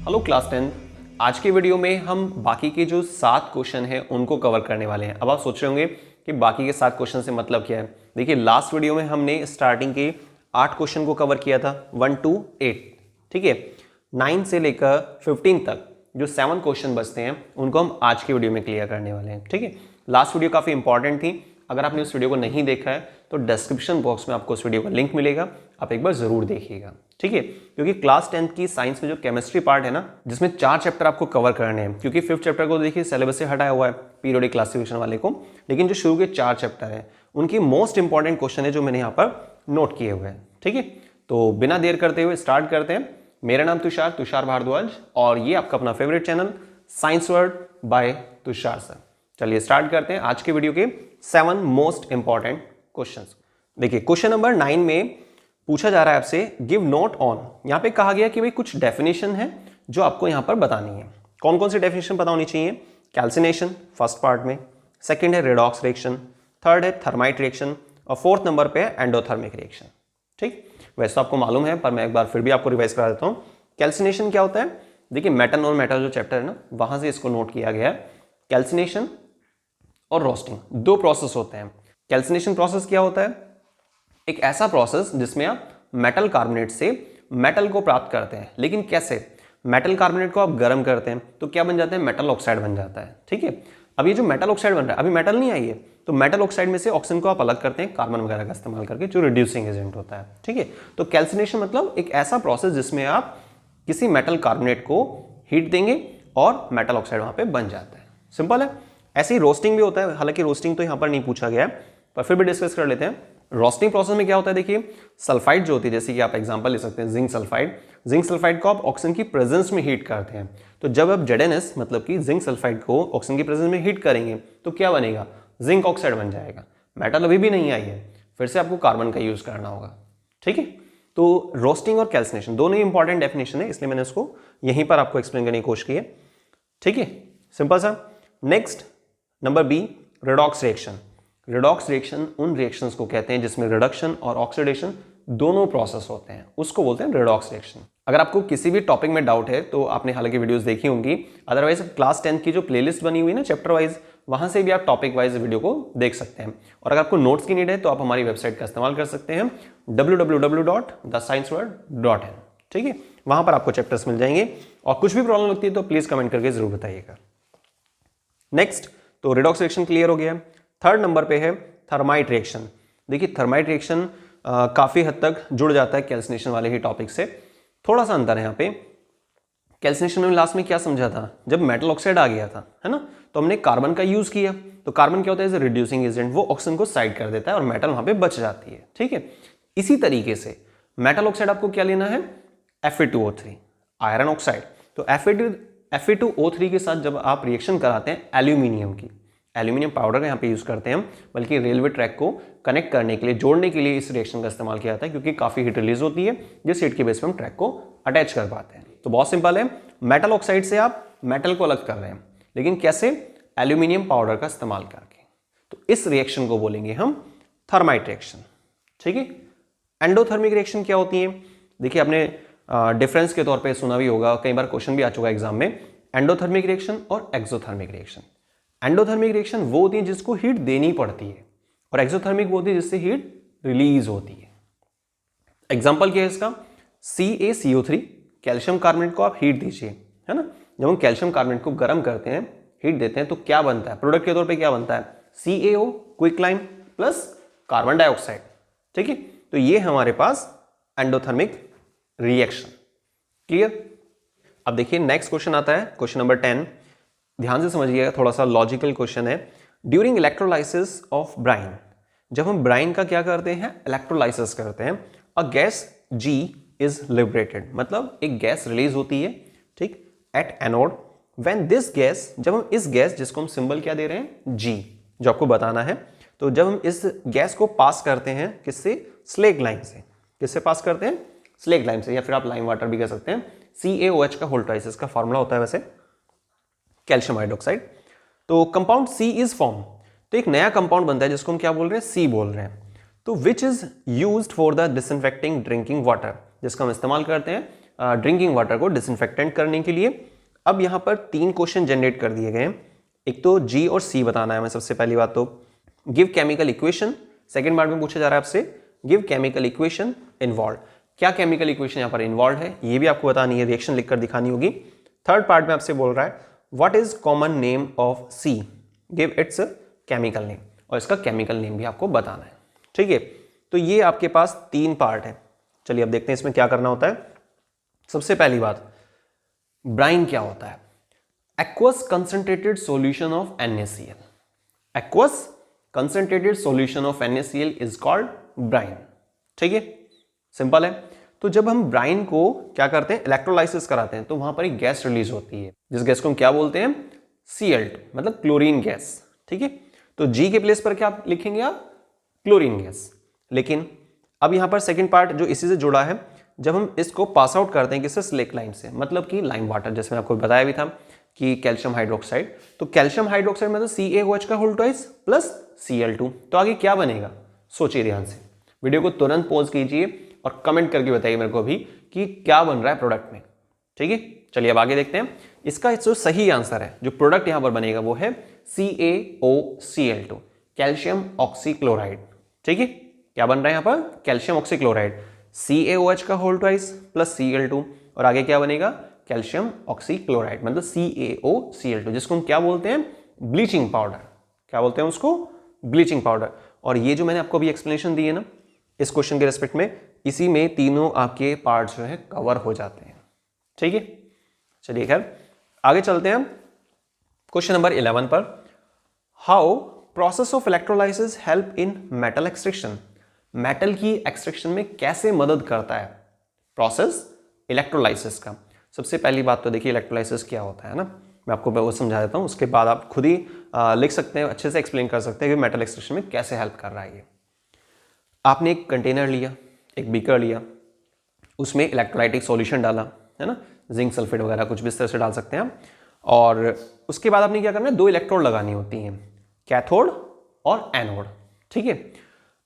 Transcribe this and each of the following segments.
Hello class 10। आज के video में हम बाकी के जो 7 क्वेश्चन हैं उनको कवर करने वाले हैं। अब आप सोच रहे होंगे कि बाकी के 7 क्वेश्चन से मतलब क्या है। देखिए लास्ट वीडियो में हमने स्टार्टिंग के 8 क्वेश्चन को कवर किया था 1 to 8, ठीक है। 9 से लेकर 15 तक जो 7 क्वेश्चन बचते हैं उनको हम आज की वीडियो में क्लियर करने वाले हैं, ठीक है। लास्ट वीडियो काफ़ी इंपॉर्टेंट थी। अगर आपने उस वीडियो को नहीं देखा है तो डिस्क्रिप्शन बॉक्स में आपको उस वीडियो का लिंक मिलेगा, आप एक बार जरूर देखिएगा, ठीक है। क्योंकि क्लास 10 की साइंस में जो केमिस्ट्री पार्ट है ना, जिसमें 4 चैप्टर आपको कवर करने हैं, क्योंकि 5th चैप्टर को देखिए सिलेबस से हटाया हुआ है पीरियोडिक क्लासिफिकेशन वाले को, लेकिन जो शुरू के 4 चैप्टर हैं उनकी मोस्ट इंपॉर्टेंट क्वेश्चन है जो मैंने यहाँ पर नोट किए हुए हैं, ठीक है। तो बिना देर करते हुए स्टार्ट करते हैं। मेरा नाम तुषार भारद्वाज और ये आपका अपना favourite channel science word by Tushar sir. चलिए स्टार्ट करते हैं आज के वीडियो के 7 मोस्ट इंपॉर्टेंट क्वेश्चंस। देखिए क्वेश्चन नंबर 9 में पूछा जा रहा है आपसे गिव नोट ऑन। यहाँ पे कहा गया कि भाई कुछ डेफिनेशन है जो आपको यहाँ पर बतानी है। कौन कौन सी डेफिनेशन पता होनी चाहिए? कैल्सिनेशन फर्स्ट पार्ट में, सेकंड है रेडॉक्स रिएक्शन, थर्ड है थर्माइट रिएक्शन और फोर्थ नंबर पे है एंडोथर्मिक रिएक्शन, ठीक। वैसे तो आपको मालूम है पर मैं एक बार फिर भी आपको रिवाइज करा देता हूँ। कैल्सिनेशन क्या होता है? देखिए मेटल और मेटल जो चैप्टर है ना, वहां से इसको नोट किया गया है। कैल्सिनेशन और रोस्टिंग 2 प्रोसेस होते हैं। कैल्सिनेशन प्रोसेस क्या होता है? एक ऐसा प्रोसेस जिसमें आप मेटल कार्बोनेट से मेटल को प्राप्त करते हैं, लेकिन कैसे? मेटल कार्बोनेट को आप गर्म करते हैं तो क्या बन जाता है? मेटल ऑक्साइड बन जाता है, ठीक है। अब ये जो मेटल ऑक्साइड बन रहा है, अभी मेटल नहीं आई है, तो मेटल ऑक्साइड में से ऑक्सीजन को आप अलग करते हैं कार्बन वगैरह का इस्तेमाल करके, जो रिड्यूसिंग एजेंट होता है, ठीक है। तो कैल्सिनेशन मतलब एक ऐसा प्रोसेस जिसमें आप किसी मेटल कार्बोनेट को हीट देंगे और मेटल ऑक्साइड वहां पे बन जाता है। सिंपल है। ऐसे ही रोस्टिंग भी होता है, हालांकि रोस्टिंग तो यहाँ पर नहीं पूछा गया है पर फिर भी डिस्कस कर लेते हैं। रोस्टिंग प्रोसेस में क्या होता है? देखिए सल्फाइड जो होती है, जैसे कि आप एग्जांपल ले सकते हैं जिंक सल्फाइड। जिंक सल्फाइड को आप ऑक्सीजन की प्रेजेंस में हीट करते हैं, तो जब आप ZnS मतलब कि जिंक सल्फाइड को ऑक्सीजन की प्रेजेंस में हीट करेंगे तो क्या बनेगा? जिंक ऑक्साइड बन जाएगा। मेटल अभी भी नहीं आई है, फिर से आपको कार्बन का यूज करना होगा, ठीक है। तो रोस्टिंग और कैल्सिनेशन दोनों ही इंपॉर्टेंट डेफिनेशन है, इसलिए मैंने उसको यहीं पर आपको एक्सप्लेन करने की कोशिश की है, ठीक है। सिंपल सा। Next number B, redox reaction. Redox reaction उन रिएक्शंस को कहते हैं जिसमें रिडक्शन और ऑक्सीडेशन दोनों प्रोसेस होते हैं, उसको बोलते हैं रेडॉक्स रिएक्शन। अगर आपको किसी भी टॉपिक में डाउट है तो आपने हालांकि वीडियोस देखी होंगी, अदरवाइज क्लास 10 की जो प्लेलिस्ट बनी हुई है ना चैप्टर वाइज, वहां से भी आप टॉपिक वाइज वीडियो को देख सकते हैं। और अगर आपको नोट्स की नीड है तो आप हमारी वेबसाइट का इस्तेमाल कर सकते हैं www.thescienceworld.in, ठीक है। वहां पर आपको चैप्टर्स मिल जाएंगे और कुछ भी प्रॉब्लम लगती है तो प्लीज कमेंट करके जरूर बताइएगा। नेक्स्ट, तो रेडॉक्स रिएक्शन क्लियर हो गया। थर्ड नंबर पे है थर्माइट रिएक्शन। देखिए थर्माइट रिएक्शन काफी हद तक जुड़ जाता है कैल्सिनेशन वाले ही टॉपिक से, थोड़ा सा अंतर है यहाँ पे। कैल्सिनेशन में लास्ट में क्या समझा था? जब मेटल ऑक्साइड आ गया था, है ना, तो हमने कार्बन का यूज किया, तो कार्बन क्या होता है? एज ए रिड्यूसिंग एजेंट, वो ऑक्सीजन को साइड कर देता है और मेटल वहां पे बच जाती है, ठीक है। इसी तरीके से मेटल ऑक्साइड आपको क्या लेना है? Fe2O3 iron oxide. तो Fe2O3 के साथ जब आप रिएक्शन कराते हैं एल्यूमिनियम की, एल्यूमिनियम पाउडर का यहाँ पे यूज करते हैं, बल्कि रेलवे ट्रैक को कनेक्ट करने के लिए, जोड़ने के लिए इस रिएक्शन का इस्तेमाल किया जाता है, क्योंकि काफी हीट रिलीज होती है जिस हीट के बेस पे हम ट्रैक को अटैच कर पाते हैं। तो बहुत सिंपल है, मेटल ऑक्साइड से आप मेटल को अलग कर रहे हैं, लेकिन कैसे? एल्यूमिनियम पाउडर का इस्तेमाल करके। तो इस रिएक्शन को बोलेंगे हम थर्माइट रिएक्शन, ठीक है। एंडोथर्मिक रिएक्शन क्या होती है? देखिए आपने डिफरेंस के तौर पे सुना भी होगा, कई बार क्वेश्चन भी आ चुका है एग्जाम में, एंडोथर्मिक रिएक्शन और एक्सोथर्मिक रिएक्शन। एंडोथर्मिक रिएक्शन वो होती है जिसको हीट देनी पड़ती है, और एक्सोथर्मिक वो होती है जिससे हीट रिलीज होती है। एग्जांपल क्या है इसका? CaCO3, कैल्शियम कार्बोनेट को आप हीट दीजिए, है ना, जब हम कैल्शियम कार्बोनेट को गर्म करते हैं, हीट देते हैं, तो क्या बनता है? प्रोडक्ट के तौर पे क्या बनता है? CaO quicklime plus carbon dioxide, ठीक है। तो ये हमारे पास एंडोथर्मिक रिएक्शन, क्लियर। अब देखिए नेक्स्ट क्वेश्चन आता है, क्वेश्चन नंबर 10। ध्यान से समझिएगा, थोड़ा सा लॉजिकल क्वेश्चन है। ड्यूरिंग इलेक्ट्रोलाइसिस ऑफ ब्राइन, जब हम ब्राइन का क्या करते हैं? इलेक्ट्रोलाइसिस करते हैं, a gas G is liberated, मतलब एक गैस रिलीज होती है, ठीक, at anode. When this gas, जब हम इस गैस, जिसको हम सिंबल क्या दे रहे हैं? G, जो आपको बताना है, तो जब हम इस गैस को पास करते हैं किससे? स्लेग लाइन से। किससे पास करते हैं? स्लेग लाइन से, या फिर आप लाइम वाटर भी कह सकते हैं। CaOH का होल ट्वाइस इसका फॉर्मूला होता है वैसे, कैल्शियम हाइड्रोक्साइड। तो कंपाउंड C इज फॉर्म, तो एक नया कंपाउंड बनता है जिसको हम क्या बोल रहे हैं? C बोल रहे हैं। तो which is used for the disinfecting drinking water, जिसका हम इस्तेमाल करते हैं ड्रिंकिंग वाटर को डिसइंफेक्टेंट करने के लिए। अब यहाँ पर 3 क्वेश्चन जनरेट कर दिए गए हैं। एक तो जी और सी बताना है हमें। सबसे पहली बात तो give chemical equation, second part में पूछा जा रहा है आपसे गिव केमिकल इक्वेशन इन्वॉल्व। क्या केमिकल इक्वेशन यहाँ पर इन्वॉल्व है ये भी आपको बतानी है, रिएक्शन लिखकर दिखानी होगी। थर्ड पार्ट में आपसे बोल रहा है what is common name of C, give its chemical name, और इसका केमिकल नेम भी आपको बताना है। ठीक है, तो ये आपके पास 3 पार्ट है। चलिए अब देखते हैं इसमें क्या करना होता है। सबसे पहली बात, ब्राइन क्या होता है? Aqueous concentrated solution of NaCl। Aqueous concentrated solution of NaCl is called brine. ठीक है, सिंपल है। तो जब हम ब्राइन को क्या करते हैं, इलेक्ट्रोलाइसिस कराते हैं, तो वहां पर एक गैस रिलीज होती है जिस गैस को हम क्या बोलते हैं, Cl2, मतलब क्लोरीन गैस। ठीक है, तो G के प्लेस पर क्या लिखेंगे आप, क्लोरीन गैस। लेकिन अब यहां पर सेकंड पार्ट जो इसी से जुड़ा है, जब हम इसको पास आउट करते हैं किससे, स्लेक लाइन से, मतलब कि लाइम वाटर, जैसे मैं आपको बताया भी था कि कैल्शियम हाइड्रोक्साइड, तो कैल्शियम हाइड्रोक्साइड मतलब CaOH का होल ट्वाइस प्लस Cl2। तो आगे क्या बनेगा, सोचिए ध्यान से, वीडियो को तुरंत पॉज कीजिए और कमेंट करके बताइए मेरे को अभी कि क्या बन रहा है प्रोडक्ट में। ठीक है, चलिए अब आगे देखते हैं। इसका जो सही आंसर है, जो प्रोडक्ट यहां पर बनेगा वो है CaOCl2, कैल्शियम ऑक्सीक्लोराइड। ठीक है, क्या बन रहा है यहां पर, कैल्शियम ऑक्सीक्लोराइड, CaOH का होल ट्वाइस प्लस Cl2, और आगे क्या बनेगा, कैल्शियम ऑक्सीक्लोराइड, मतलब CaOCl2, जिसको हम क्या बोलते हैं, ब्लीचिंग पाउडर। क्या बोलते हैं उसको, ब्लीचिंग पाउडर। और ये जो मैंने आपको अभी एक्सप्लेनेशन दी है ना इस क्वेश्चन के रेस्पेक्ट में, इसी में तीनों आपके पार्ट जो है कवर हो जाते हैं। ठीक है, चलिए खैर आगे चलते हैं क्वेश्चन नंबर 11 पर। How process of electrolysis help in metal extraction. Metal की एक्सट्रैक्शन में कैसे मदद करता है प्रोसेस इलेक्ट्रोलाइसिस का। सबसे पहली बात तो देखिए इलेक्ट्रोलाइसिस क्या होता है ना, मैं आपको वो समझा देता हूं, उसके बाद आप खुद ही लिख सकते हैं, अच्छे से एक्सप्लेन कर सकते हैं कि मेटल एक्सट्रैक्शन में कैसे हेल्प कर रहा है ये। आपने एक कंटेनर लिया, एक बीकर लिया, उसमें इलेक्ट्रोलाइटिक सॉल्यूशन डाला, है ना, जिंक सल्फेट वगैरह कुछ भी इस तरह से डाल सकते हैं आप, और उसके बाद आपने क्या करना है, 2 इलेक्ट्रोड लगानी होती हैं, कैथोड और एनोड। ठीक है,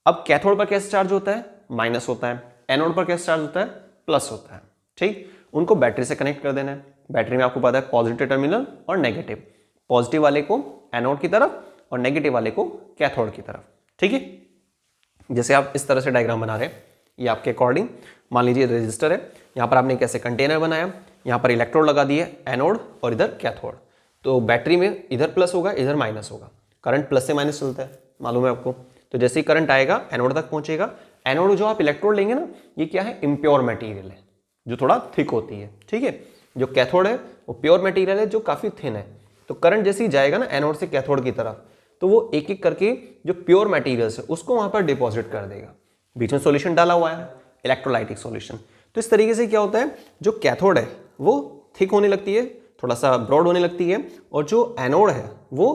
अब कैथोड पर कैसे चार्ज होता है, माइनस होता है, एनोड पर कैसे चार्ज होता है, प्लस होता है। ठीक, उनको बैटरी से कनेक्ट कर देना है। बैटरी में आपको पता है पॉजिटिव टर्मिनल और नेगेटिव, पॉजिटिव वाले को एनोड की तरफ और नेगेटिव वाले को कैथोड की तरफ। ठीक है, जैसे आप इस तरह से डायग्राम बना रहे हैं, ये आपके अकॉर्डिंग मान लीजिए रेजिस्टर है, यहाँ पर आपने कैसे कंटेनर बनाया, यहाँ पर इलेक्ट्रोड लगा दिए, एनोड और इधर कैथोड। तो बैटरी में इधर प्लस होगा, इधर माइनस होगा, करंट प्लस से माइनस चलता है, मालूम है आपको। तो जैसे ही करंट आएगा एनोड तक पहुंचेगा। एनोड जो आप इलेक्ट्रोड लेंगे ना, ये क्या है, इम्प्योर मटेरियल है जो थोड़ा थिक होती है। ठीक है, जो कैथोड है वो प्योर मटेरियल है जो काफी थिन है। तो करंट जैसे ही जाएगा ना एनोड से कैथोड की तरफ, तो वो एक एक करके जो प्योर मटेरियल्स है उसको वहां पर डिपॉजिट कर देगा। बीच में सॉल्यूशन डाला हुआ है, इलेक्ट्रोलाइटिक सॉल्यूशन। तो इस तरीके से क्या होता है, जो कैथोड है वो थिक होने लगती है, थोड़ा सा ब्रॉड होने लगती है, और जो एनोड है वो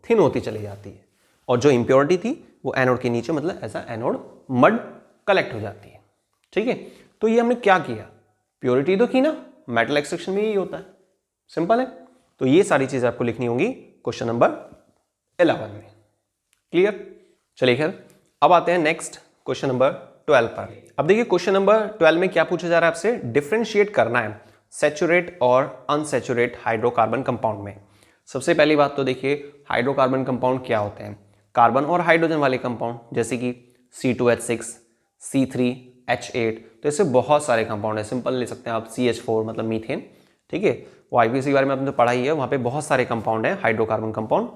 थिन होती चली जाती है, और जो इम्प्योरिटी थी वो एनोड के नीचे, मतलब ऐसा एनोड मड कलेक्ट हो जाती है। ठीक है, तो ये हमने क्या किया, प्योरिटी तो की ना, मेटल एक्सट्रैक्शन में यही होता है, सिंपल है। तो ये सारी चीजें आपको लिखनी होंगी क्वेश्चन नंबर 11 में। क्लियर, चलिए खैर अब आते हैं नेक्स्ट क्वेश्चन नंबर 12 पर। अब देखिए क्वेश्चन नंबर 12 में क्या पूछा जा रहा है आपसे, डिफरेंशिएट करना है सैचुरेट और अनसैचुरेट हाइड्रोकार्बन कंपाउंड में। सबसे पहली बात तो देखिए हाइड्रोकार्बन कंपाउंड क्या होते हैं, कार्बन और हाइड्रोजन वाले कंपाउंड, जैसे कि C2H6, C3H8, तो इससे बहुत सारे कंपाउंड है। सिंपल ले सकते हैं आप CH4 मतलब मीथेन। ठीक है, वो IPC के बारे में आपने पढ़ा ही है, वहाँ पे बहुत सारे कंपाउंड है हाइड्रोकार्बन कंपाउंड।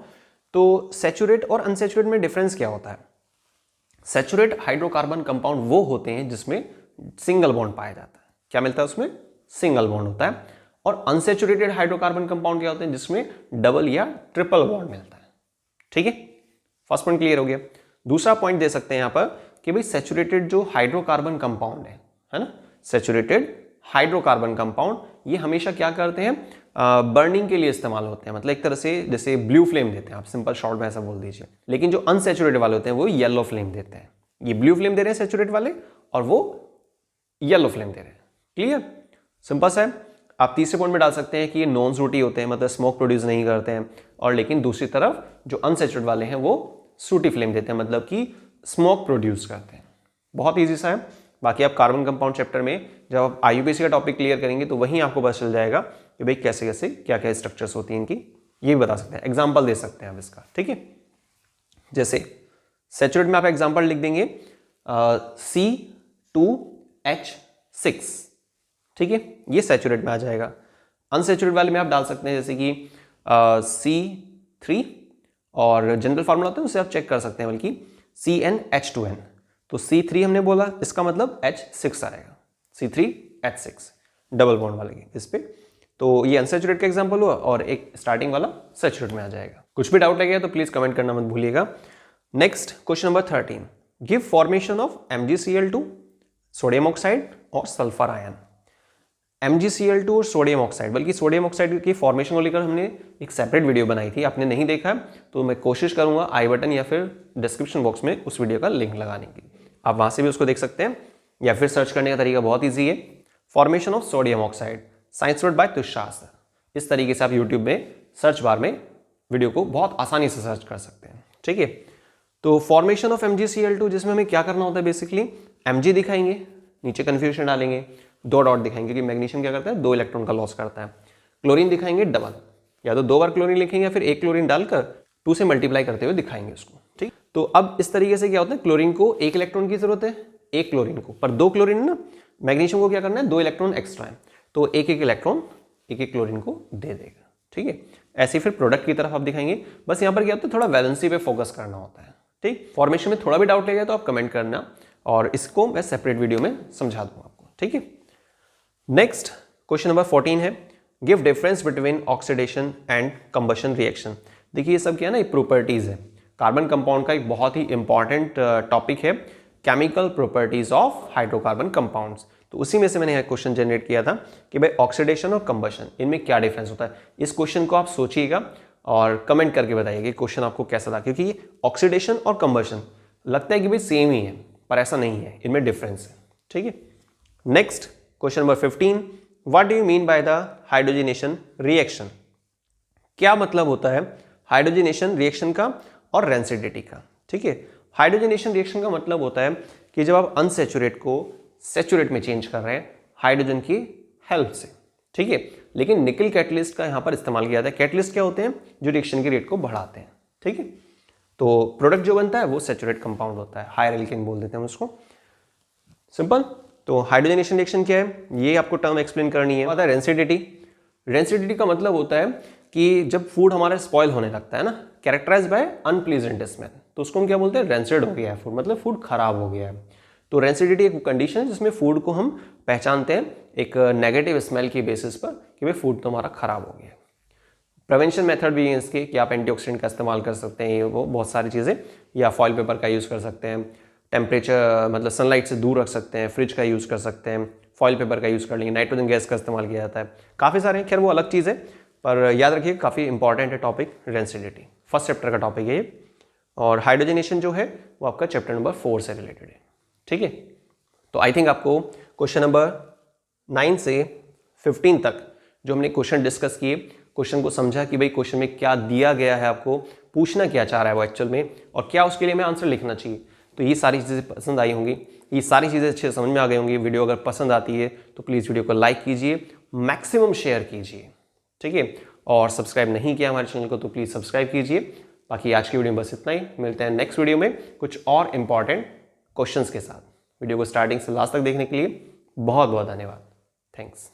तो सैचुरेट और अनसैचुरेट में डिफरेंस क्या होता है, सैचुरेट हाइड्रोकार्बन कंपाउंड वो होते हैं जिसमें सिंगल बॉन्ड पाया जाता है, क्या मिलता है उसमें, सिंगल बॉन्ड होता है। और अनसैचुरेटेड हाइड्रोकार्बन कंपाउंड क्या होते हैं, जिसमें डबल या ट्रिपल बॉन्ड मिलता है। ठीक है, फर्स्ट पॉइंट क्लियर हो गया। दूसरा पॉइंट दे सकते हैं यहां पर कि भाई सैचुरेटेड जो हाइड्रोकार्बन कंपाउंड है ना, सैचुरेटेड हाइड्रोकार्बन कंपाउंड ये हमेशा क्या करते हैं, बर्निंग के लिए इस्तेमाल होते हैं, मतलब एक तरह से जैसे ब्लू फ्लेम देते हैं, आप सिंपल शॉर्ट में ऐसा बोल दीजिए। लेकिन जो अनसैचुरेटेड वाले होते हैं वो येलो फ्लेम देते हैं। ये ब्लू फ्लेम दे रहे हैं सैचुरेट वाले, और वो येलो फ्लेम दे रहे हैं। क्लियर, सिंपल सा है। आप तीसरे पॉइंट में डाल सकते हैं कि ये नॉन सूटी होते हैं, मतलब स्मोक प्रोड्यूस नहीं करते हैं, और लेकिन दूसरी तरफ जो अनसैचुरेटेड वाले हैं वो सूटी फ्लेम देते हैं, मतलब कि स्मोक प्रोड्यूस करते हैं। बहुत ईजी सा है। बाकी आप कार्बन कंपाउंड चैप्टर में जब आप IUPAC का टॉपिक क्लियर करेंगे तो वहीं आपको पता चल जाएगा कि भाई कैसे कैसे क्या क्या स्ट्रक्चर्स होती हैं इनकी, ये भी बता सकते हैं, एग्जाम्पल दे सकते हैं आप इसका, ठीक है। जैसे सैचुरेट में आप एग्जाम्पल लिख देंगे C2H6, ठीक है, ये सैचुरेट में आ जाएगा। अनसैचुरेट वाले में आप डाल सकते हैं जैसे कि C3, और जनरल फार्मूला होता है उससे आप चेक कर सकते हैं बल्कि CnH2n, तो C3 हमने बोला इसका मतलब H6 आएगा, C3H6 डबल बॉन्ड वाले इस पे। तो ये अनसैचुरेट का एग्जांपल हुआ और एक स्टार्टिंग वाला सैचुरेट में आ जाएगा। कुछ भी डाउट लगेगा तो प्लीज कमेंट करना मत भूलिएगा। Next question number 13, give formation of MgCl2, sodium oxide और सल्फर आयन। MgCl2 और सोडियम ऑक्साइड, बल्कि सोडियम ऑक्साइड की फॉर्मेशन को लेकर हमने एक सेपरेट वीडियो बनाई थी, आपने नहीं देखा तो मैं कोशिश करूंगा आई बटन या फिर डिस्क्रिप्शन बॉक्स में उस वीडियो का लिंक लगाने की, आप वहां से भी उसको देख सकते हैं, या फिर सर्च करने का तरीका बहुत ईजी है, formation of sodium oxide science word by Tushar. इस तरीके से आप यूट्यूब में सर्च बार में वीडियो को बहुत आसानी से सर्च कर सकते हैं, ठीक है। तो फॉर्मेशन ऑफ MgCl2 जिसमें हमें क्या करना होता है, बेसिकली Mg दिखाएंगे, नीचे कन्फ्यूजन डालेंगे, 2 डॉट दिखाएंगे क्योंकि मैग्नीशियम क्या करता है 2 इलेक्ट्रॉन का लॉस करता है। क्लोरीन दिखाएंगे डबल, या तो 2 बार क्लोरीन लिखेंगे या फिर 1 क्लोरीन डालकर 2 से मल्टीप्लाई करते हुए दिखाएंगे उसको, ठीक। तो अब इस तरीके से क्या होता है, क्लोरीन को 1 इलेक्ट्रॉन की जरूरत है, 1 क्लोरीन को, पर 2 क्लोरीन ना, मैग्नीशियम को क्या करना है 2 इलेक्ट्रॉन एक्स्ट्रा है, तो 1-1 इलेक्ट्रॉन 1-1 क्लोरीन को दे देगा, ठीक है। ऐसे फिर प्रोडक्ट की तरफ आप दिखाएंगे, बस यहाँ पर क्या होता है थोड़ा वैलेंसी पे फोकस करना होता है, ठीक। फॉर्मेशन में थोड़ा भी डाउट लगेगा तो आप कमेंट करना और इसको मैं सेपरेट वीडियो में समझा दूंगा आपको, ठीक है। नेक्स्ट क्वेश्चन नंबर 14 है, give difference between oxidation and combustion reaction. देखिए ये सब क्या है ना, ये प्रॉपर्टीज है, कार्बन कंपाउंड का एक बहुत ही इंपॉर्टेंट टॉपिक है, chemical properties of hydrocarbon compounds. तो उसी में से मैंने यह क्वेश्चन जनरेट किया था कि भाई ऑक्सीडेशन और कंबशन इनमें क्या डिफरेंस होता है। इस क्वेश्चन को आप सोचिएगा और कमेंट करके बताइए कि क्वेश्चन आपको कैसा था, क्योंकि ऑक्सीडेशन और कंबशन लगता है कि भाई सेम ही है, पर ऐसा नहीं है, इनमें डिफरेंस है, ठीक है। Next question number 15, what do you mean by the hydrogenation reaction. क्या मतलब होता है हाइड्रोजनेशन रिएक्शन का और रेंसिडिटी का, ठीक है। हाइड्रोजनेशन रिएक्शन का मतलब होता है कि जब आप अनसैचुरेट को सैचुरेट में चेंज कर रहे हैं हाइड्रोजन की हेल्प से, ठीक है। लेकिन निकल कैटलिस्ट का यहां पर इस्तेमाल किया जाता है। कैटलिस्ट क्या होते हैं, जो रिएक्शन की रेट को बढ़ाते हैं, ठीक है। तो प्रोडक्ट जो बनता है वो सैचुरेट कंपाउंड होता है, हायर एल्केन बोल देते हैं उसको, सिंपल। तो हाइड्रोजनेशन रिएक्शन क्या है, ये आपको टर्म एक्सप्लेन करनी है। आता है रेंसिडिटी। रेंसिडिटी का मतलब होता है कि जब फूड हमारा स्पॉइल होने लगता है ना, कैरेक्टराइज बाय अनप्लीजेंट स्मेल, तो उसको हम क्या बोलते हैं, रेंसिड हो गया है फूड, मतलब फूड खराब हो गया है। तो रेंसिडिटी एक कंडीशन है जिसमें फूड को हम पहचानते हैं एक नेगेटिव स्मेल की बेसिस पर कि भाई फूड तो हमारा खराब हो गया है। प्रिवेंशन मेथड भी है इसके कि आप एंटीऑक्सीडेंट का इस्तेमाल कर सकते हैं, वो बहुत सारी चीज़ें, या फॉइल पेपर का यूज़ कर सकते हैं, टेम्परेचर मतलब सनलाइट से दूर रख सकते हैं, फ्रिज का यूज़ कर सकते हैं, फॉइल पेपर का यूज़ कर लेंगे, नाइट्रोजन गैस का इस्तेमाल किया जाता है, काफ़ी सारे हैं, खैर वो अलग चीज़ है, पर याद रखिए काफ़ी इंपॉर्टेंट है टॉपिक रेंसिडिटी, फर्स्ट चैप्टर का टॉपिक है ये। और हाइड्रोजनेशन जो है वो आपका चैप्टर नंबर 4 से रिलेटेड है, ठीक है। तो आई थिंक आपको क्वेश्चन नंबर 9 से 15 तक जो हमने क्वेश्चन डिस्कस किए, क्वेश्चन को समझा कि भाई क्वेश्चन में क्या दिया गया है, आपको पूछना क्या चाह रहा है वो एक्चुअल में, और क्या उसके लिए हमें आंसर लिखना चाहिए। तो ये सारी चीज़ें पसंद आई होंगी, ये सारी चीज़ें अच्छे समझ में आ गई होंगी। वीडियो अगर पसंद आती है तो प्लीज़ वीडियो को लाइक कीजिए, मैक्सिमम शेयर कीजिए, ठीक है। और सब्सक्राइब नहीं किया हमारे चैनल को तो प्लीज़ सब्सक्राइब कीजिए। बाकी आज की वीडियो में बस इतना ही, मिलते हैं नेक्स्ट वीडियो में कुछ और इंपॉर्टेंट क्वेश्चंस के साथ। वीडियो को स्टार्टिंग से लास्ट तक देखने के लिए बहुत बहुत धन्यवाद। थैंक्स।